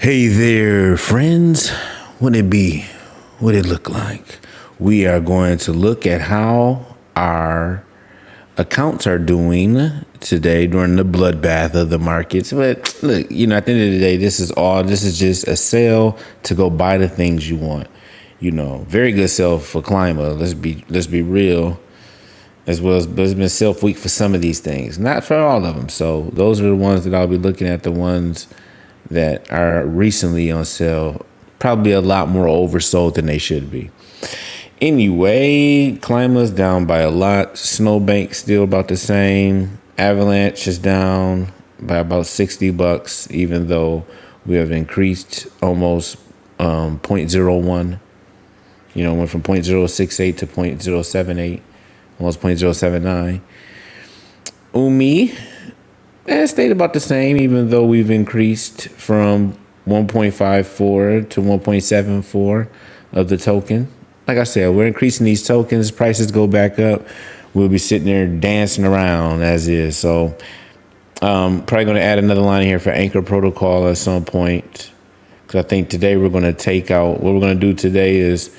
Hey there, friends. What it be? What it look like? We are going to look at how our accounts are doing today during the bloodbath of the markets. But look, at the end of the day, this is just a sale to go buy the things you want. Very good sell for Climber. Let's be real. As well as, but it's been self weak for some of these things, not for all of them. So those are the ones that I'll be looking at, the ones that are recently on sale, probably a lot more oversold than they should be. Anyway, Clima's down by a lot. Snowbank still about the same. Avalanche is down by about $60, even though we have increased almost 0.01. Went from 0.068 to 0.078, almost 0.079. Umi, it stayed about the same, even though we've increased from 1.54 to 1.74 of the token. Like I said, we're increasing these tokens. Prices go back up. We'll be sitting there dancing around as is. So probably going to add another line here for Anchor Protocol at some point. Because I think today we're going to take out, what we're going to do today is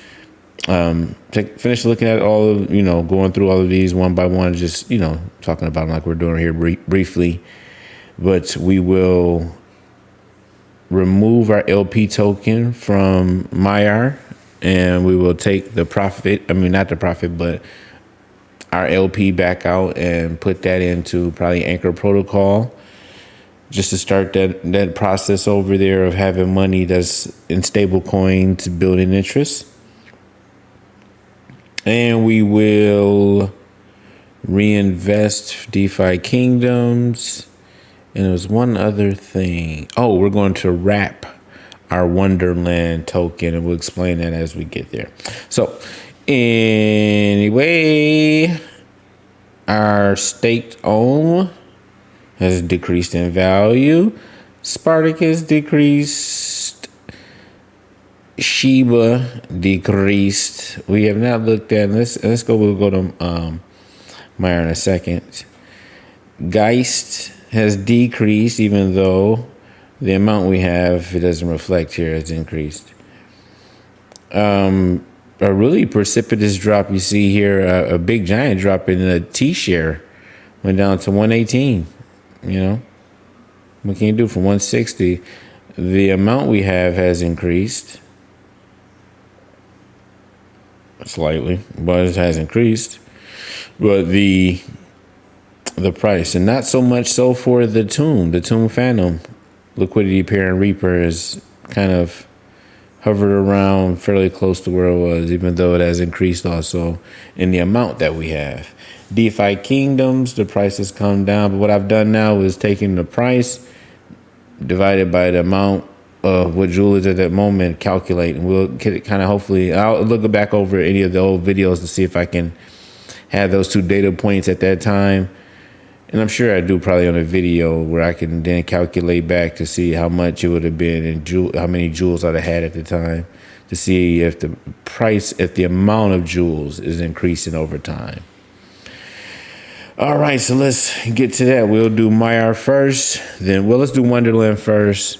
finish looking at all of, going through all of these one by one, just, talking about them like we're doing here briefly. But we will remove our LP token from Myar, and we will take the profit, not the profit, but our LP back out and put that into probably Anchor Protocol, just to start that process over there of having money that's in stable coin to build an interest. And we will reinvest DeFi Kingdoms. And there was one other thing. Oh, we're going to wrap our Wonderland token, and we'll explain that as we get there. So anyway, our staked OM has decreased in value. Spartacus decreased. Shiba decreased. We have not looked at, let's go, we'll go to Meyer in a second. Geist has decreased, even though the amount we have, it doesn't reflect here, has increased. A really precipitous drop you see here, a big giant drop in the T-share, went down to 118. What can you do from 160? The amount we have has increased slightly, but it has increased. But the price, and not so much so for the Tomb Phantom liquidity pair and Reaper is kind of hovered around fairly close to where it was, even though it has increased also in the amount that we have. DeFi Kingdoms, the price has come down, but what I've done now is taking the price divided by the amount of what jewel is at that moment, calculate, and we'll get it kind of, hopefully I'll look back over any of the old videos to see if I can have those two data points at that time. And I'm sure I do probably on a video where I can then calculate back to see how much it would have been and how many jewels I'd have had at the time, to see if the price, if the amount of jewels is increasing over time. All right, so let's get to that. We'll do Myar first, then, let's do Wonderland first.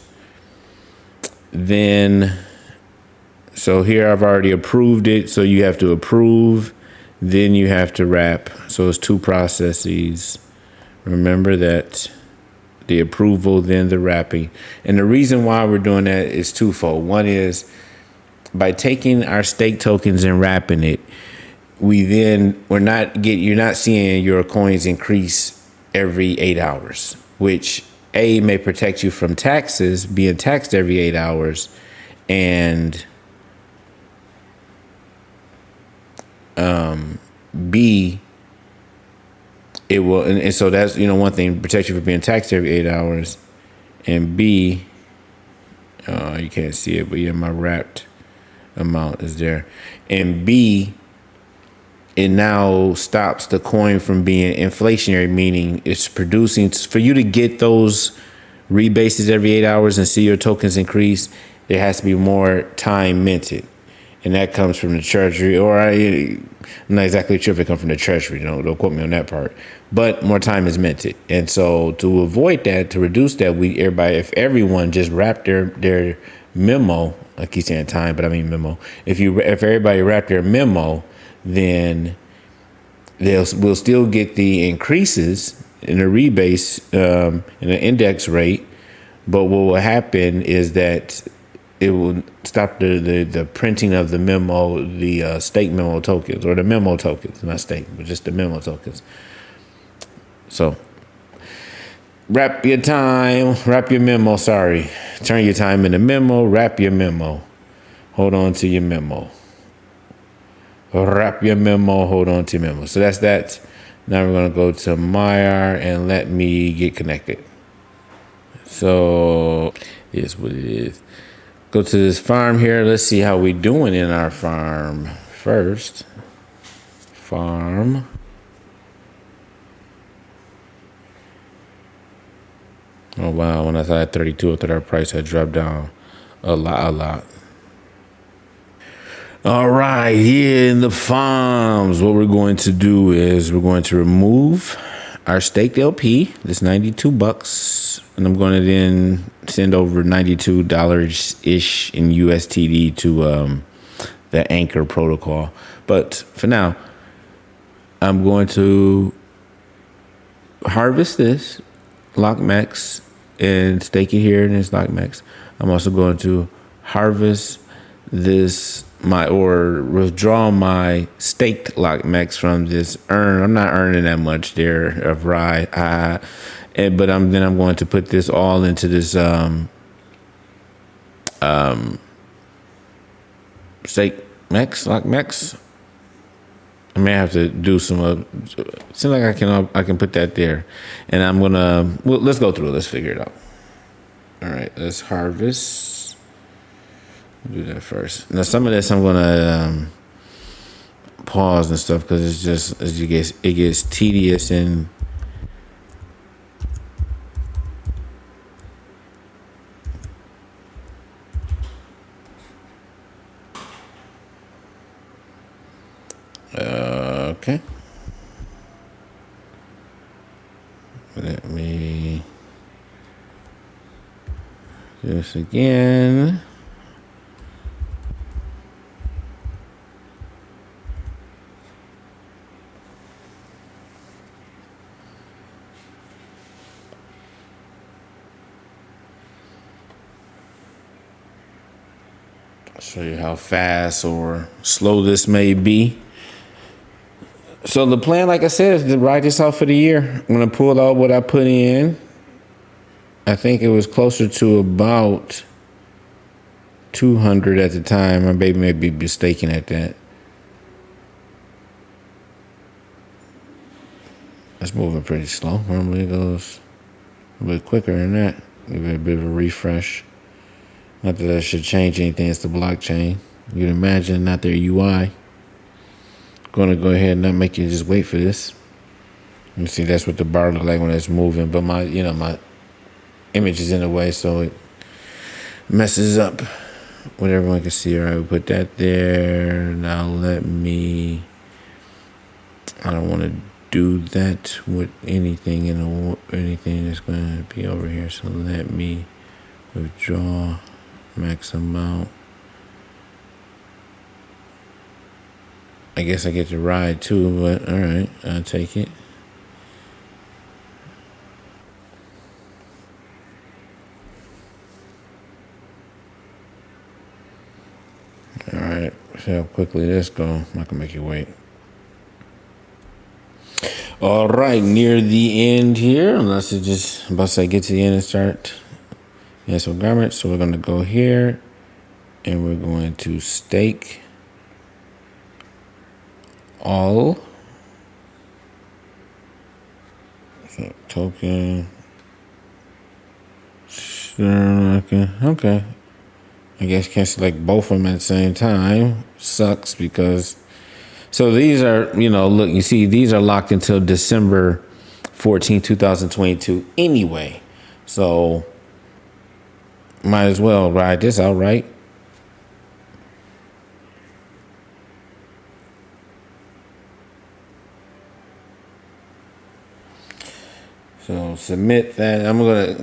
Then, so here I've already approved it, so you have to approve, then you have to wrap. So it's two processes. Remember that, the approval, then the wrapping. And the reason why we're doing that is twofold. One is by taking our stake tokens and wrapping it, you're not seeing your coins increase every 8 hours, which may protect you from taxes, being taxed every 8 hours, and B, it will, and so that's, one thing, protect you from being taxed every 8 hours, and B, you can't see it, but yeah, my wrapped amount is there, and B, it now stops the coin from being inflationary, meaning it's producing, for you to get those rebases every 8 hours and see your tokens increase, there has to be more time minted. and that comes from the treasury, or I'm not exactly sure if it comes from the treasury. Don't quote me on that part. But more time is minted, and so to avoid that, to reduce that, if everyone just wrapped their memo, I keep saying time, but I mean memo. If everybody wrapped their memo, then we'll still get the increases in the rebase in the index rate, but what will happen is that it will stop the printing of the memo, the stake memo tokens, or the memo tokens, not stake, but just the memo tokens. So wrap your memo, turn your time into memo, wrap your memo, hold on to your memo. Wrap your memo, hold on to your memo. So that's that. Now we're going to go to Myar and let me get connected. So here's what it is. Go to this farm here. Let's see how we doing in our farm first. Farm. Oh, wow. When I thought at 32, I thought our price had dropped down a lot. All right, here in the farms, what we're going to do is we're going to remove our staked LP, this $92, and I'm going to then send over $92-ish in USTD to the Anchor protocol. But for now, I'm going to harvest this LockMax and stake it here in this LockMax. I'm also going to harvest this withdraw my staked LockMax from this earn. I'm not earning that much there of RAI, but I'm going to put this all into this stake LockMax. I may have to do some. Seems like I can put that there, and I'm gonna. Well, let's go through it. Let's figure it out. All right, let's harvest. Do that first. Now some of this I'm gonna pause and stuff because it's just it gets tedious and okay. Let me do this again. Show you how fast or slow this may be. So the plan, like I said, is to write this out for the year. I'm going to pull out what I put in. I think it was closer to about 200 at the time. My baby may be mistaken at that. That's moving pretty slow. Normally it goes a bit quicker than that. Give it a bit of a refresh. Not that that should change anything. It's the blockchain. You can imagine not their UI. Going to go ahead and not make you just wait for this. You see, that's what the bar look like when it's moving. But my image is in the way, so it messes up what everyone can see. All right, we put that there. Now let me. I don't want to do that with anything anything that's going to be over here. So let me withdraw max amount. I guess I get to ride too, but all right, I'll take it. All right, see how quickly this go. I'm not gonna make you wait. All right, near the end here, unless it just about to say get to the end and start. Yes, so garment. So we're gonna go here, and we're going to stake all. So token. Okay. I guess can't select both of them at the same time. Sucks because. So these are, look, you see, these are locked until December 14, 2022 anyway. So might as well ride this out, right? submit that. I'm gonna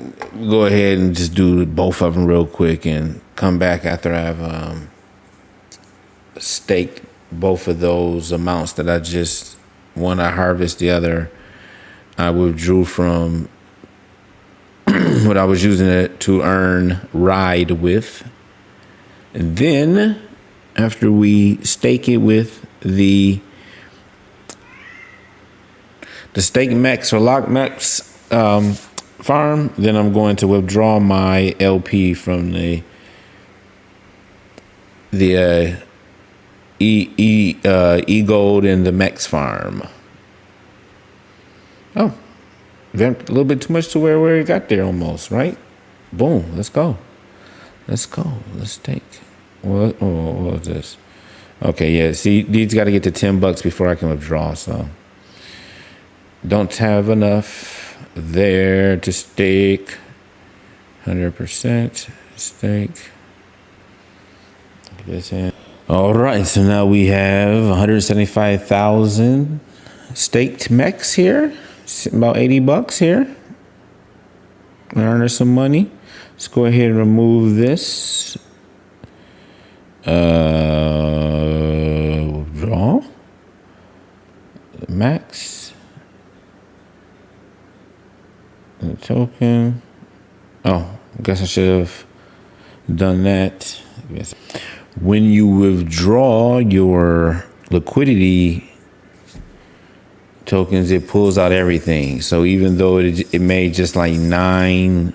go ahead and just do both of them real quick and come back after I've staked both of those amounts that I just, one I harvest, the other I withdrew from what I was using it to earn ride with. And then after we stake it with the stake max or lock max farm, then I'm going to withdraw my LP from the E Gold and the Max farm. Oh, a little bit too much to where it got there almost, right? Boom, let's go. Let's take. What was this? Okay, yeah, see, these got to get to $10 before I can withdraw, so. Don't have enough there to stake. 100% stake. Get this in. All right, so now we have 175,000 staked mechs here. About $80 here. Earning some money. Let's go ahead and remove this. Withdraw. Max. The token. Oh, I guess I should have done that. Yes. When you withdraw your liquidity tokens, it pulls out everything. So even though it made just like 9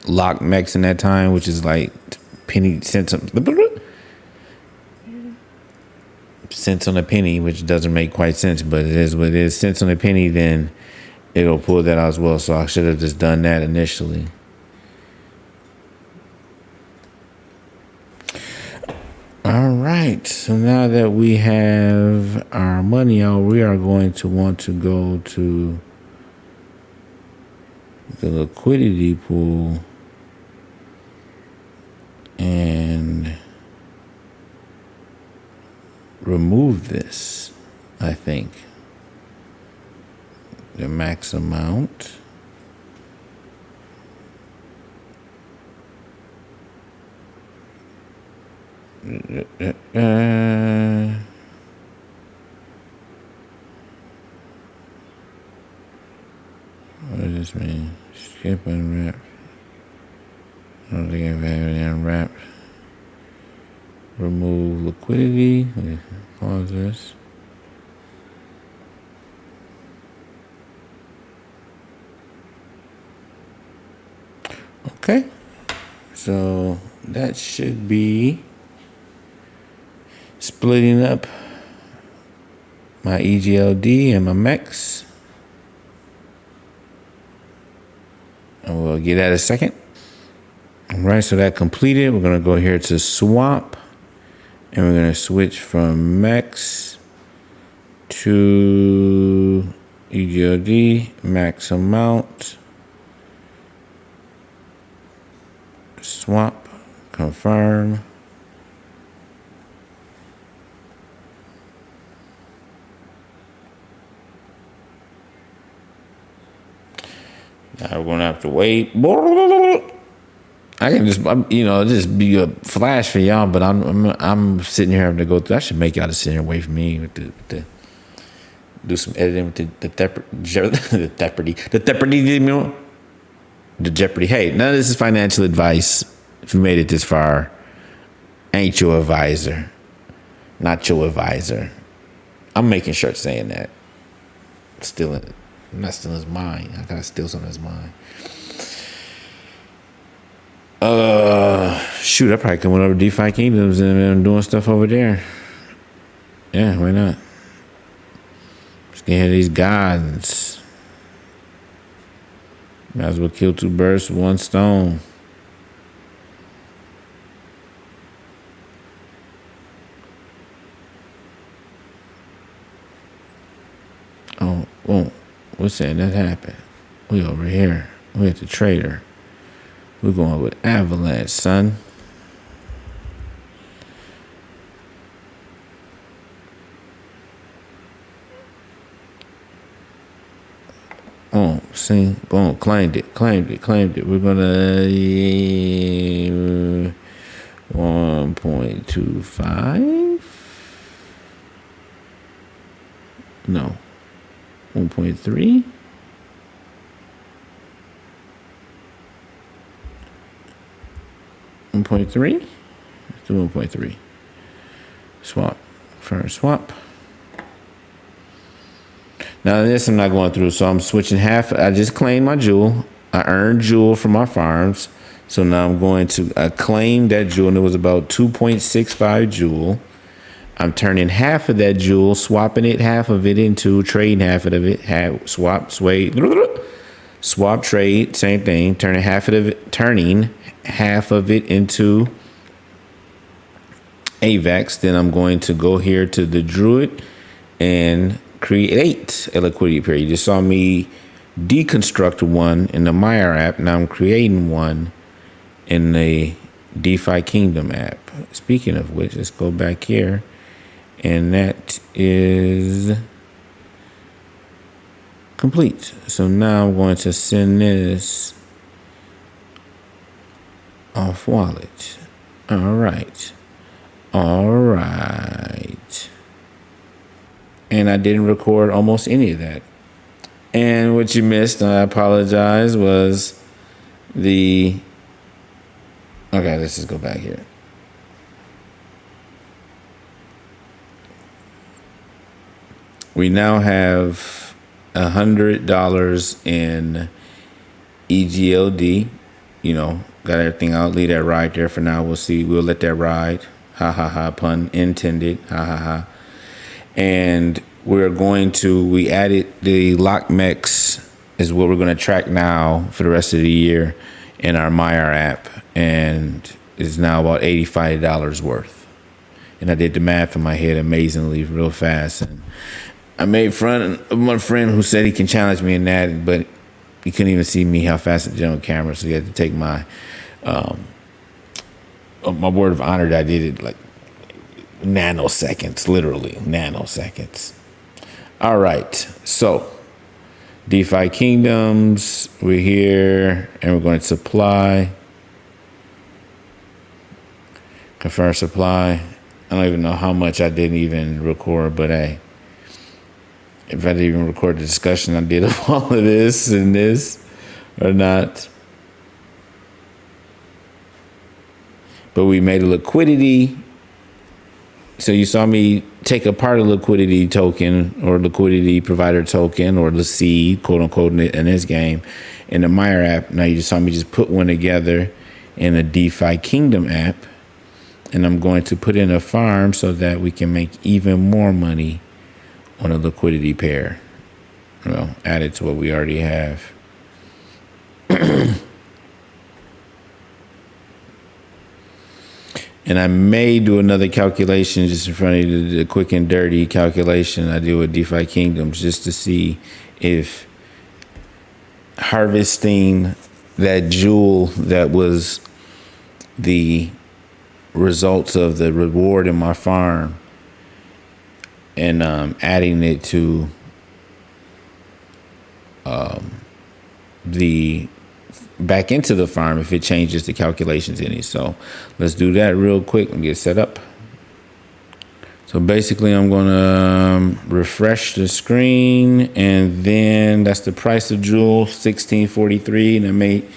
lock mechs in that time, which is like cents on a penny, which doesn't make quite sense, but it is what it is. Cents on a penny, then it'll pull that out as well. So I should have just done that initially. All right, so now that we have our money out, we are going to want to go to the liquidity pool and remove this, I think. The max amount. What does this mean? Skip unwrap. I don't think I've had any unwrapped. Remove liquidity. Pause this. Okay. So that should be splitting up my EGLD and my MEX. And we'll get that in a second. All right, so that completed. We're gonna go here to swap, and we're gonna switch from MEX to EGLD, max amount, swap, confirm. Now we're gonna have to wait. I can just be a flash for y'all, but I'm sitting here having to go through. I should make y'all just sit here and wait for me with the do some editing with the Jeopardy. Hey, none of this is financial advice. If you made it this far, ain't your advisor, not your advisor. I'm making sure it's saying that. I'm not stealing his mind. I gotta steal some of his mind. Shoot, I probably come over to DeFi Kingdoms and doing stuff over there. Yeah, why not? Just get here these gods. Might as well kill 2 birds with 1 stone. Oh, what's saying that happened? We over here. We at the trader. We're going with Avalanche, son. Oh, See, boom, claimed it. We're gonna 1.25. No, 1.3. 1.3. Let's do 1.3. Swap. First swap. Now this I'm not going through, so I'm switching half. I just claimed my jewel. I earned jewel from my farms. So now I'm going to claim that jewel, and it was about 2.65 jewel. I'm turning half of that jewel, swapping it, half of it into trading half of it, swap, trade, same thing. Turning half of it into AVAX. Then I'm going to go here to the Druid and create a liquidity pair. You just saw me deconstruct one in the Myer app. Now I'm creating one in the DeFi Kingdom app. Speaking of which, let's go back here. And that is complete. So now I'm going to send this off wallet. All right. And I didn't record almost any of that. And what you missed, I apologize, was okay, let's just go back here. We now have $100 in EGLD. You know, got everything out. Leave that ride there for now. We'll see. We'll let that ride. Ha ha ha. Pun intended. Ha ha ha. And we added the LockMex is what we're going to track now for the rest of the year in our Myer app. And it's now about $85 worth. And I did the math in my head amazingly real fast. And I made fun of my friend who said he can challenge me in that, but he couldn't even see me how fast it's on camera. So he had to take my word of honor that I did it like nanoseconds, literally nanoseconds. All right. So DeFi Kingdoms, we're here and we're going to supply. Confirm supply. I don't even know how much I didn't even record, but hey, if I didn't even record the discussion I did of all of this and this or not. But we made a liquidity. So you saw me take a part of liquidity token or liquidity provider token or the seed, quote unquote, in this game in the Myer app. Now you just saw me just put one together in a DeFi Kingdom app. And I'm going to put in a farm so that we can make even more money on a liquidity pair. Well, added to what we already have. And I may do another calculation just in front of you, the quick and dirty calculation I do with DeFi Kingdoms, just to see if harvesting that jewel that was the results of the reward in my farm and adding it to the back into the farm, if it changes the calculations any. So let's do that real quick and get set up. So basically I'm gonna refresh the screen, and then that's the price of jewel, 1643. And I made,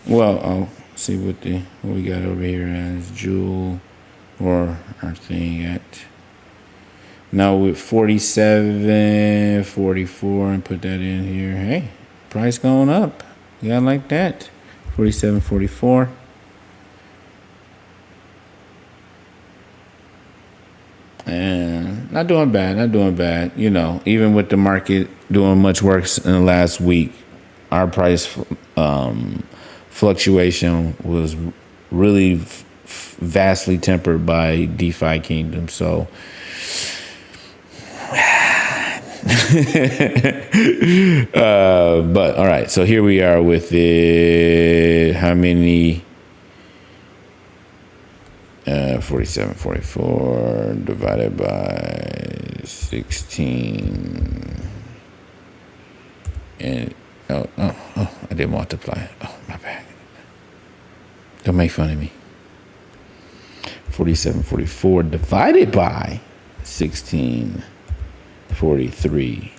well, I'll see what we got over here as jewel or our thing at. Now with 47.44 and put that in here. Hey, price going up. Yeah, I like that. 47.44. And not doing bad. You know, even with the market doing much worse in the last week, our price fluctuation was really vastly tempered by DeFi Kingdom. So but all right, so here we are with it. How many? 47.44 divided by 16, and I did multiply. Oh, my bad. Don't make fun of me. 4744 divided by 1643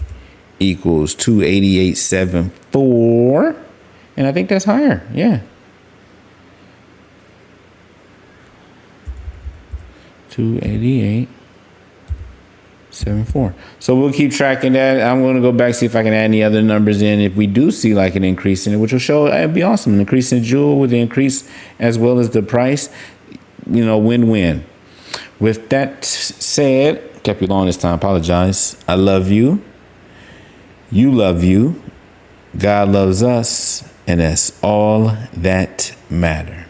equals 288.74. And I think that's higher. Yeah. 288.74. So we'll keep tracking that. I'm going to go back, see if I can add any other numbers in. If we do see like an increase in it, which will show, it'd be awesome. An increase in Jewel with the increase as well as the price, win-win. With that said, kept you long this time. Apologize. I love you. You love you. God loves us. And that's all that matters.